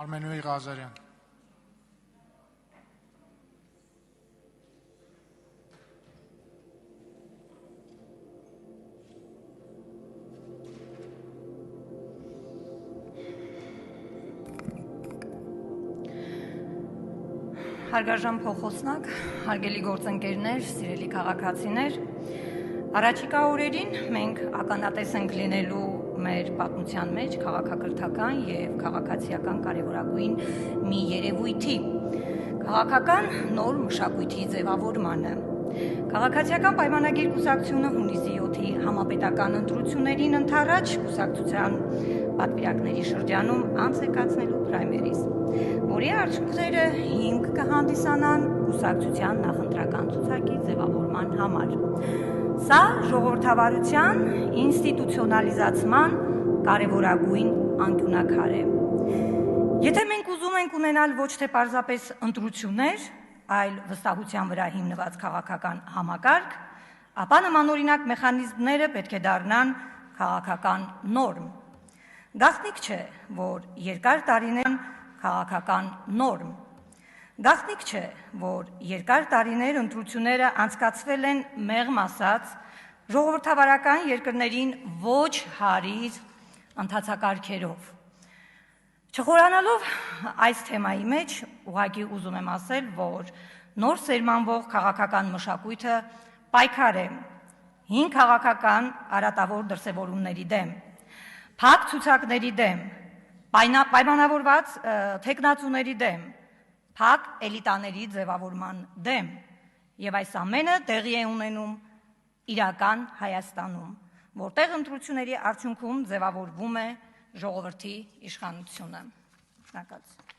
Արմենուհի Ղազարյան։ Հարգարժան փոխոսնակ, հարգելի գործընկերներ, սիրելի քաղաքացիներ, առաջիկա օրերին մենք ականատես ենք լինելու մեր պատմության մեջ քաղաքակրթական եւ քաղաքացիական կարևորագույն մի երևույթի, քաղաքական նոր մշակույթի ձևավորմանը։ Քաղաքացիական պայմանագիր կուսակցությունը հունիսի 7-ի համապետական ընտրություններին ընդառաջ կուսակցության պատվիրակների շրջանում անց է կացնելու պրայմերիզ, որի արդյունքները հիմք կհանդիսանան կուսակցության նախընտրական ցուցակի ձևավորման համար։ Սա ժողովրդավարության ինստիտուցիոնալիզացման կարևորագույն անկյունակար է։ Եթե մենք ուզում ենք ունենալ ոչ թե պարզապես ընտրություններ, այլ վստահության վրա հիմնված քաղաքական համակարգ, ապա նմանօրինակ մեխանիզմները պետք է դառնան քաղաքական նորմ։ Գաղտնիք չէ, որ երկար տարիներ քաղաքական նորմ։ Գաղտնիք չէ, որ երկար տարիներ ընտրությունները անցկացվել են մեղմ ասած ժողովրդավարական երկրներին ոչ հարիր ընթացակարգերով։ Չխորանալով այս թեմայի մեջ, ուղղակի ուզում եմ ասել, որ նոր սերմանվող քաղաքական մշակույթը պայքար է հին քաղաքական արատավոր դրսևորումների դեմ, փակ ցուցակների դեմ, պայմանավորված թեկնածուների դեմ, փակ էլիտաների ձևավորման դեմ, եւ այս ամենը տեղի է ունենում իրական Հայաստանում, որտեղ ընտրությունների արդյունքում ձևավորվում է ժողովրդի իշխանությունը։ Շնորհակալություն։